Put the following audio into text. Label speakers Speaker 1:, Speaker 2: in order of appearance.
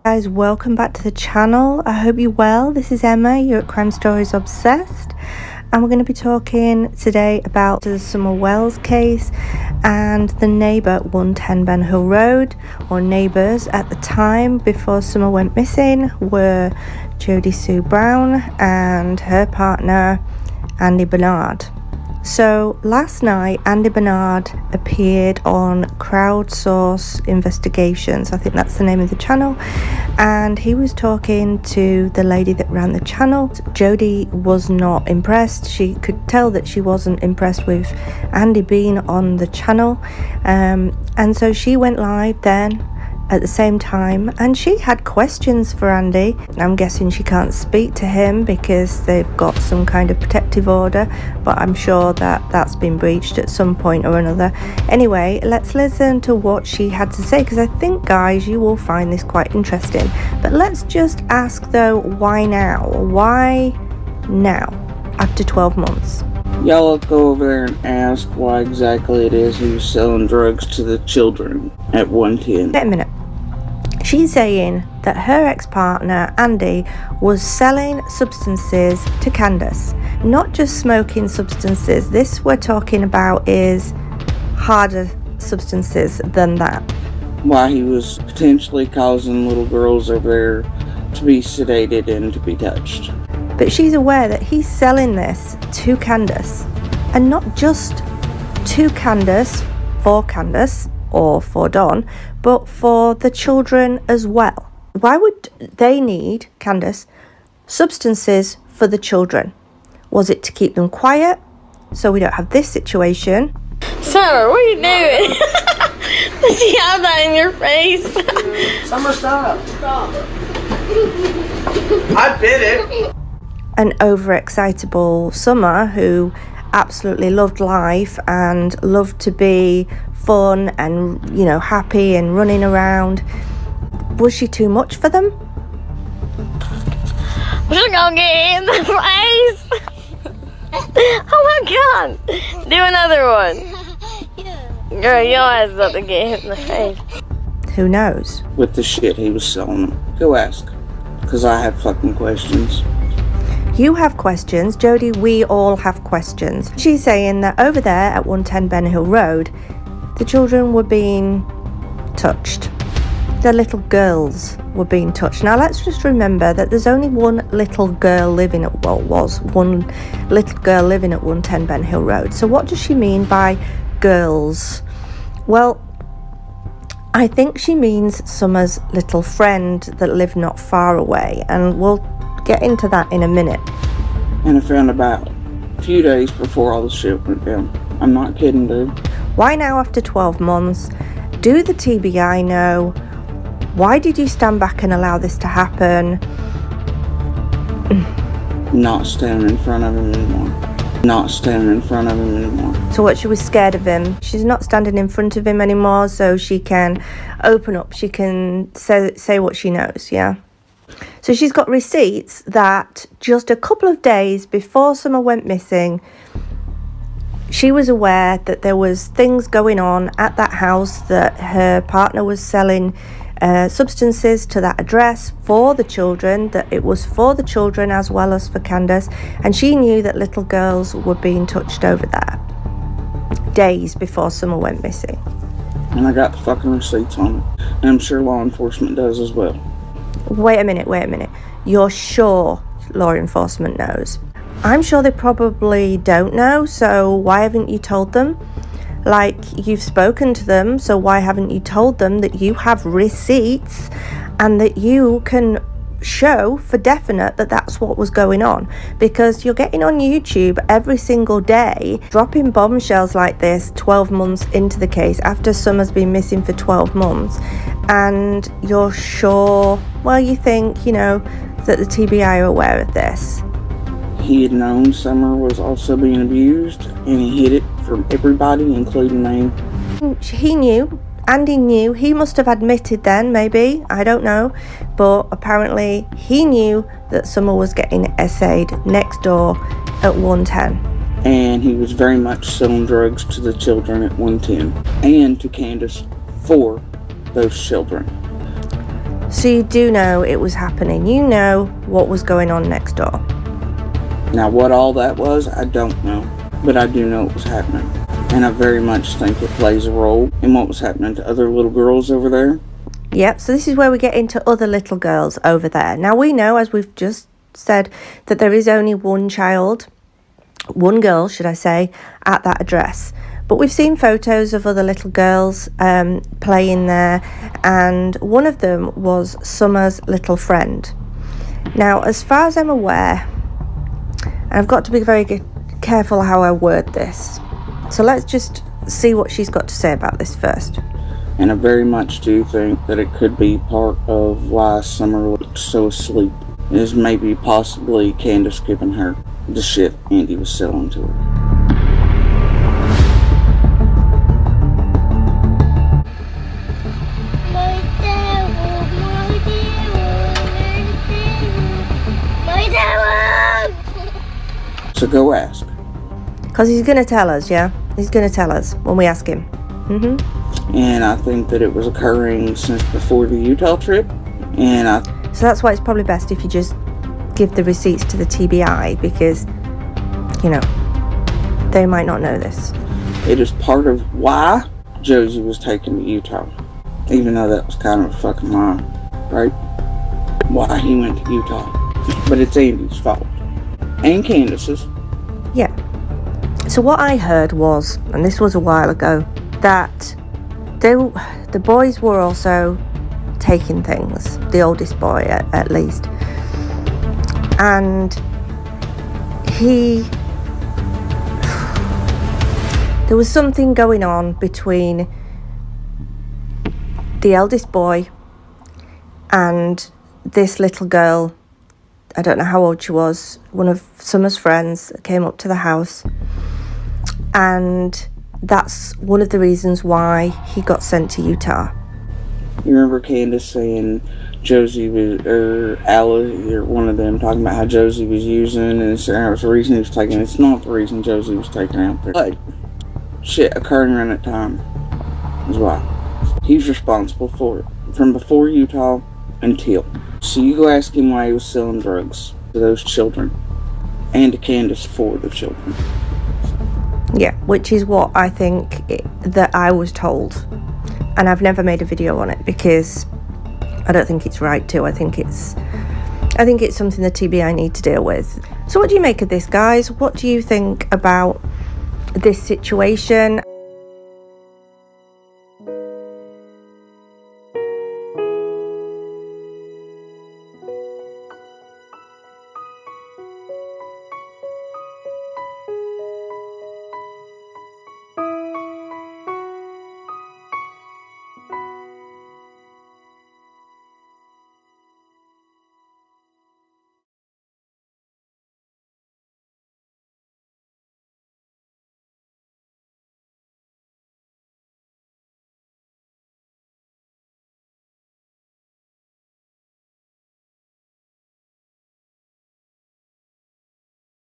Speaker 1: Guys, welcome back to the channel. I hope you're well. This is Emma, you're at Crime Stories Obsessed, and we're going to be talking today about the Summer Wells case and the neighbour at 110 Ben Hill Road, or neighbours at the time before Summer went missing, were Jodie Sue Brown and her partner Andy Bernard. So last night Andy Bernard appeared on Crowdsource Investigations, I think that's the name of the channel, and he was talking to the lady that ran the channel. Jodie was not impressed. She could tell that she wasn't impressed with Andy being on the channel, and so she went live then at the same time, and she had questions for Andy. I'm guessing she can't speak to him because they've got some kind of protective order, but I'm sure that that's been breached at some point or another. Anyway, let's listen to what she had to say, because I think, guys, you will find this quite interesting. But let's just ask though, why now? Why now, after 12 months?
Speaker 2: Y'all will go over there and ask why exactly it is he was selling drugs to the children at 110.
Speaker 1: Wait a minute. She's saying that her ex-partner, Andy, was selling substances to Candace. Not just smoking substances. This we're talking about is harder substances than that.
Speaker 2: Why he was potentially causing little girls over there to be sedated and to be touched.
Speaker 1: But she's aware that he's selling this to Candace, and not just to Candace, for Candace or for Don, but for the children as well. Why would they need, Candace, substances for the children? Was it to keep them quiet so we don't have this situation?
Speaker 3: Summer, what are you doing? Did you have that in your face?
Speaker 4: Summer, stop. I bit it.
Speaker 1: An overexcitable Summer who absolutely loved life and loved to be fun and, you know, happy and running around. Was she too much for them?
Speaker 3: We're gonna get in the face. Oh my god. Do another one. Girl, your ass about to get hit in the face.
Speaker 1: Who knows?
Speaker 2: With the shit he was selling them. Go ask. Because I have fucking questions.
Speaker 1: You have questions, Jodie, we all have questions. She's saying that over there at 110 Ben Hill Road, the children were being touched. The little girls were being touched. Now let's just remember that there's only one little girl living at, well, was one little girl living at 110 Ben Hill Road. So what does she mean by girls? Well, I think she means Summer's little friend that lived not far away, and we'll get into that in a minute.
Speaker 2: And I found about a few days before all the shit went down. I'm not kidding, dude.
Speaker 1: Why now after 12 months? Do the TBI know? Why did you stand back and allow this to happen?
Speaker 2: Not standing in front of him anymore. Not standing in front of him anymore.
Speaker 1: So what, she was scared of him? She's not standing in front of him anymore, so she can open up. She can say what she knows, yeah? So she's got receipts that just a couple of days before Summer went missing, she was aware that there was things going on at that house, that her partner was selling substances to that address for the children, that it was for the children as well as for Candace, and she knew that little girls were being touched over there days before Summer went missing.
Speaker 2: And I got the fucking receipts on it. And I'm sure law enforcement does as well.
Speaker 1: Wait a minute. You're sure law enforcement knows? I'm sure they probably don't know, so why haven't you told them? Like, you've spoken to them, so why haven't you told them that you have receipts and that you can show for definite that that's what was going on? Because you're getting on YouTube every single day dropping bombshells like this 12 months into the case, after Summer's been missing for 12 months, and you're sure, well, you think, you know, that the TBI are aware of this.
Speaker 2: He had known Summer was also being abused, and he hid it from everybody, including me.
Speaker 1: He knew. Andy knew. He must have admitted then, maybe, I don't know, but apparently he knew that Summer was getting essayed next door at 110.
Speaker 2: And he was very much selling drugs to the children at 110 and to Candace for those children.
Speaker 1: So you do know it was happening. You know what was going on next door.
Speaker 2: Now, what all that was, I don't know. But I do know it was happening. And I very much think it plays a role in what was happening to other little girls over there.
Speaker 1: Yep, so this is where we get into other little girls over there. Now, we know, as we've just said, that there is only one child, one girl, should I say, at that address. But we've seen photos of other little girls playing there, and one of them was Summer's little friend. Now, as far as I'm aware, and I've got to be very careful how I word this, so let's just see what she's got to say about this first.
Speaker 2: And I very much do think that it could be part of why Summer looked so asleep, is maybe possibly Candace giving her the shit Andy was selling to her. So go ask.
Speaker 1: Because he's going to tell us, yeah? He's going to tell us when we ask him.
Speaker 2: And I think that it was occurring since before the Utah trip. And
Speaker 1: so that's why it's probably best if you just give the receipts to the TBI, because, you know, they might not know this.
Speaker 2: It is part of why Josie was taken to Utah. Even though that was kind of a fucking lie, right? Why he went to Utah. But it's Andy's fault. And Candace's.
Speaker 1: Yeah. So what I heard was, and this was a while ago, that the boys were also taking things, the oldest boy at least, and there was something going on between the eldest boy and this little girl. I don't know how old she was. One of Summer's friends came up to the house, and that's one of the reasons why he got sent to Utah.
Speaker 2: You remember Candace saying Josie was, or Alice, or one of them, talking about how Josie was using, and it was the reason he was taken. It's not the reason Josie was taken out there. But shit occurring around that time is why. He's responsible for it. From before Utah until. So you go ask him why he was selling drugs to those children. And to Candace for the children.
Speaker 1: Yeah, which is what I think that I was told. And I've never made a video on it because I don't think it's right to. I think it's something the TBI need to deal with. So what do you make of this, guys? What do you think about this situation?